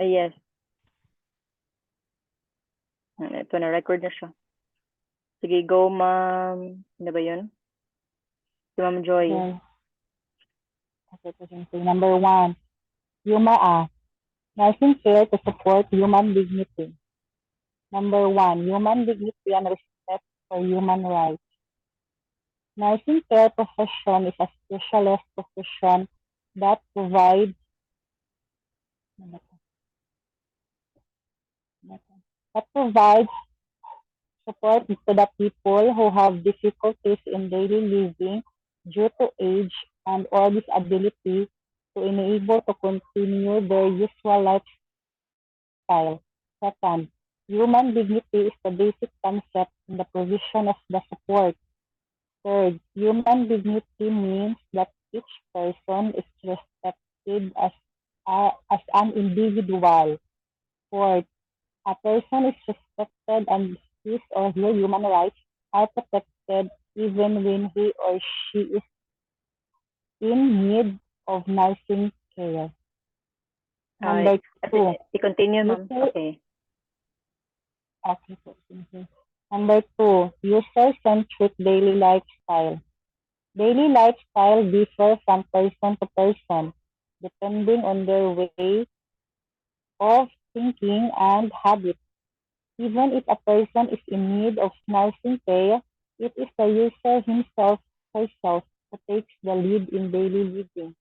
Yes. Ito na, record na siya. Sige, go, ma'am. Ano ba yun? Si Ma'am Joy. Okay. Okay. Number 1, nursing care to support human dignity. Number 1, human dignity and respect for human rights. Nursing care profession is a specialist profession that provides support to the people who have difficulties in daily living due to age and or disability to enable to continue their usual lifestyle. Second, human dignity is the basic concept in the provision of the support. Third, human dignity means that each person is respected as an individual. Fourth, a person is respected and his or her human rights are protected even when he or she is in need of nursing care. Number two, I-continue, ma'am. Okay. Okay. Number 2, user-centric daily lifestyle. Daily lifestyle differ from person to person, depending on their way of thinking and habits. Even if a person is in need of nursing care, it is the user himself herself who takes the lead in daily living.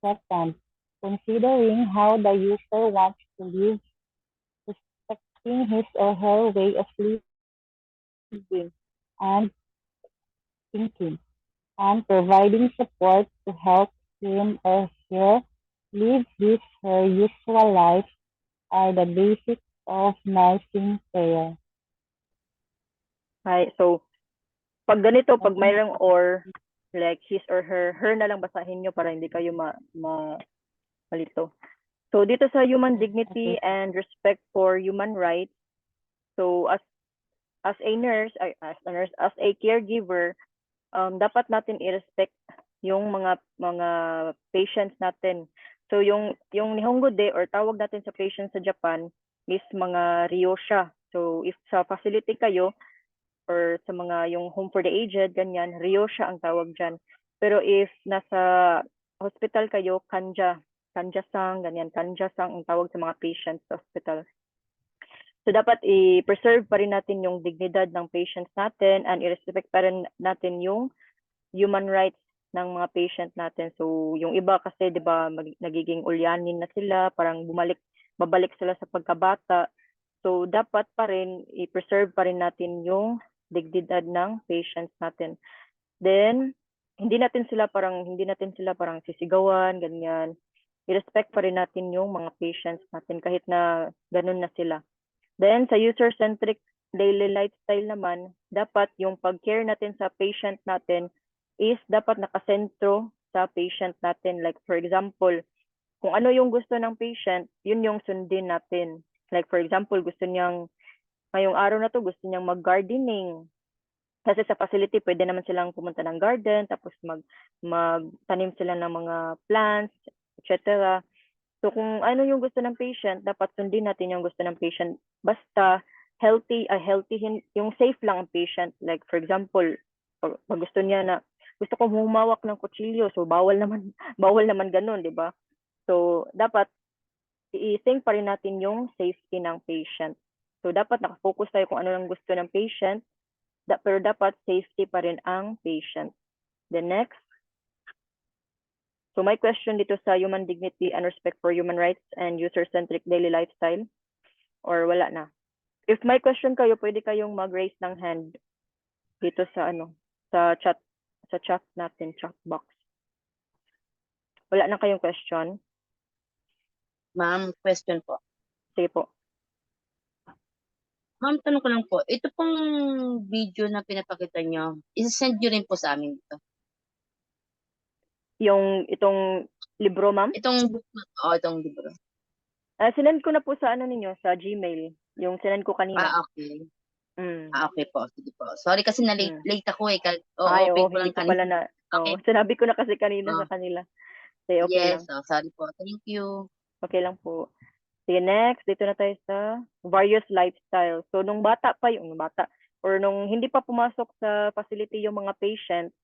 Second, considering how the user wants to live, respecting his or her way of living and thinking, and providing support to help him or her live his or her usual life are the basics of nursing care. Hi. So, pag ganito, pag mayroong or, like his or her na lang basahin nyo para hindi kayo malito. So, dito sa human dignity and respect for human rights, so as a nurse, as a caregiver, dapat natin i-respect yung mga patients natin. So yung Nihongo de or tawag natin sa patients sa Japan is mga ryosha. So if sa facility kayo or sa mga yung home for the aged, ganyan, ryosha ang tawag dyan. Pero if nasa hospital kayo, kanja-sang, ganyan, kanja-sang ang tawag sa mga patients sa hospital. So dapat i-preserve pa rin natin yung dignidad ng patients natin and i-respect pa rin natin yung human rights ng mga patient natin. So yung iba kasi 'di ba nagiging ulyanin na sila, parang babalik sila sa pagkabata. So dapat pa rin i-preserve pa rin natin yung dignidad ng patients natin. Then hindi natin sila parang sisigawan, ganyan. I-respect pa rin natin yung mga patients natin kahit na ganun na sila. Then, sa user-centric daily lifestyle naman, dapat yung pag-care natin sa patient natin is dapat nakasentro sa patient natin. Like, for example, kung ano yung gusto ng patient, yun yung sundin natin. Like, for example, ngayong araw na to, gusto niyang mag-gardening. Kasi sa facility, pwede naman silang pumunta ng garden, tapos magtanim sila ng mga plants, etc. So kung ano yung gusto ng patient, dapat sundin natin yung gusto ng patient. Basta healthy, yung safe lang ang patient. Like for example, pag gusto niya na, gusto ko humawak ng kutsilyo, so bawal naman ganun, di ba? So dapat i-think pa rin natin yung safety ng patient. So dapat nakafocus tayo kung ano lang gusto ng patient, pero dapat safety pa rin ang patient. The next. So my question dito sa human dignity and respect for human rights and user-centric daily lifestyle, or wala na? If may question kayo, pwede kayong mag-raise ng hand dito sa chat natin, chat box. Wala na kayong question? Ma'am, question po. Sige po. Ma'am, tanong ko lang po, ito pong video na pinapakita nyo, isa-send nyo rin po sa amin dito. Itong libro, ma'am? Itong libro. Sinend ko na po sa ninyo, sa Gmail. Yung sinend ko kanina. Okay. Mm. Okay po, sige po. Sorry kasi late ako eh. Oo, ko lang hindi ko pala na. Okay. Sinabi ko na kasi kanina sa kanila. Sige, okay yes, lang. sorry po. Thank you. Okay lang po. Sige, next, dito na tayo sa various lifestyles. So, nung bata pa yung bata, or nung hindi pa pumasok sa facility yung mga patient,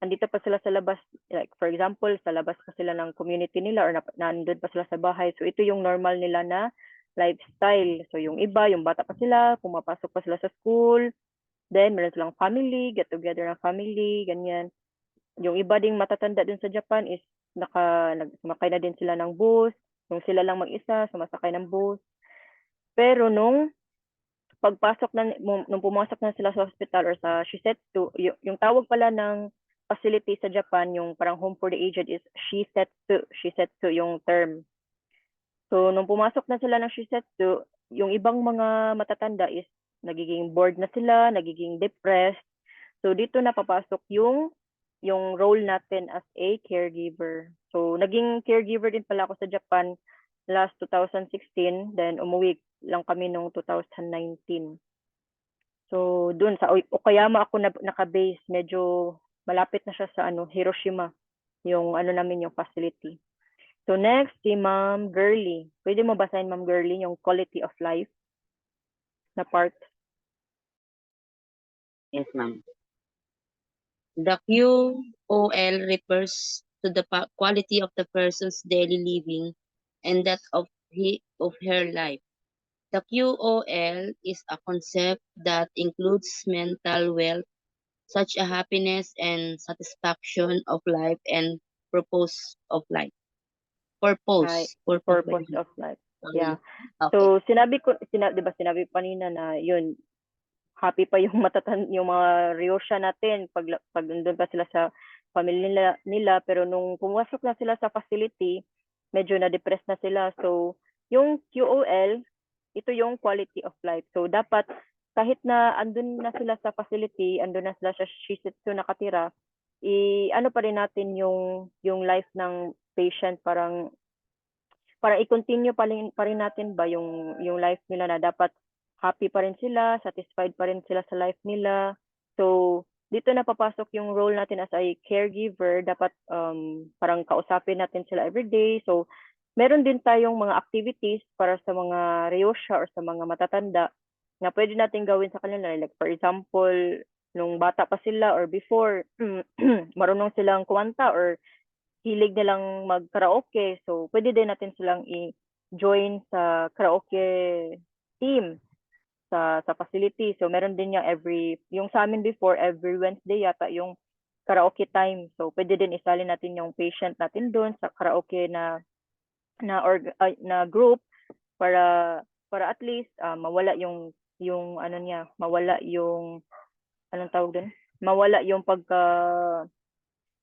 andito pa sila sa labas, like for example, sa labas pa sila ng community nila or nandun pa sila sa bahay. So, ito yung normal nila na lifestyle. So, yung iba, yung bata pa sila, pumapasok pa sila sa school, then meron silang family, get together ng family, ganyan. Yung iba ding matatanda dun sa Japan is sumakay na din sila ng bus. Yung sila lang mag-isa, sumasakay ng bus. Pero nung pumasok na sila sa hospital or sa shisetsu, yung tawag pala ng facility sa Japan, yung parang home for the aged is shisetsu. Shisetsu yung term. So, nung pumasok na sila ng shisetsu, yung ibang mga matatanda is nagiging bored na sila, nagiging depressed. So, dito na papasok yung role natin as a caregiver. So, naging caregiver din pala ako sa Japan last 2016, then umuwi lang kami noong 2019. So, dun sa Okayama ako naka-base, medyo malapit na siya sa Hiroshima, yung namin yung facility. So, next, si Ma'am Girly. Pwede mo basahin, Ma'am Girly, yung quality of life na part? Yes, ma'am. The QOL refers to the quality of the person's daily living and that of her life. The QOL is a concept that includes mental wealth, such as happiness and satisfaction of life and purpose of life. Purpose. Purpose of life. Yeah. Okay. So, di ba sinabi kanina na yun, happy pa yung yung mga Ryosha natin pag nandun pa sila sa pamilya nila, pero nung pumasok na sila sa facility, medyo na-depress na sila. So, yung QOL, ito yung quality of life. So, dapat kahit na andun na sila sa facility, andun na sila sa shisetsu nakatira, ano pa rin natin yung life ng patient, para i-continue pa rin natin ba yung life nila, na dapat happy pa rin sila, satisfied pa rin sila sa life nila. So, dito na papasok yung role natin as a caregiver. Dapat parang kausapin natin sila everyday. So, meron din tayong mga activities para sa mga Ryosha or sa mga matatanda na pwede natin gawin sa kanila. Like for example, nung bata pa sila or before, marunong silang kumanta or hilig nilang mag-karaoke. So, pwede din natin silang i-join sa karaoke team sa facility. So, meron din yung sa amin before, every Wednesday yata yung karaoke time. So, pwede din isalin natin yung patient natin doon sa karaoke na group para at least mawala yung mawala yung anong tawag doon? Mawala yung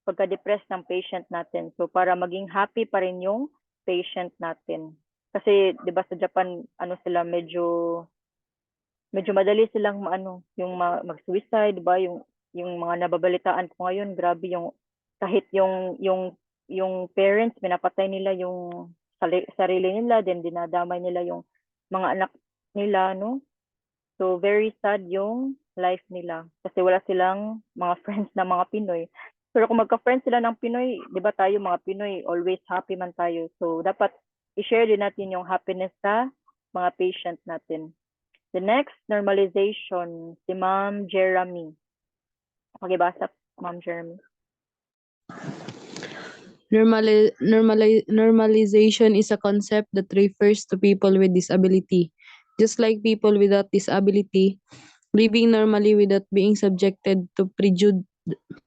pagka-depress ng patient natin. So, para maging happy pa rin yung patient natin. Kasi, di ba sa Japan, sila medyo madali silang yung mag-suicide, di ba? Yung mga nababalitaan ko ngayon, grabe kahit yung parents, pinapatay nila yung sarili nila, then dinadamay nila yung mga anak nila, no? So, very sad yung life nila. Kasi wala silang mga friends na mga Pinoy. Pero kung magka-friends sila ng Pinoy, di ba tayo mga Pinoy, always happy man tayo. So, dapat i-share din natin yung happiness sa mga patient natin. The next, normalization, si Ma'am Jeremy. Okay, basa, Ma'am Jeremy. Normalization is a concept that refers to people with disability. Just like people without disability, living normally without being subjected to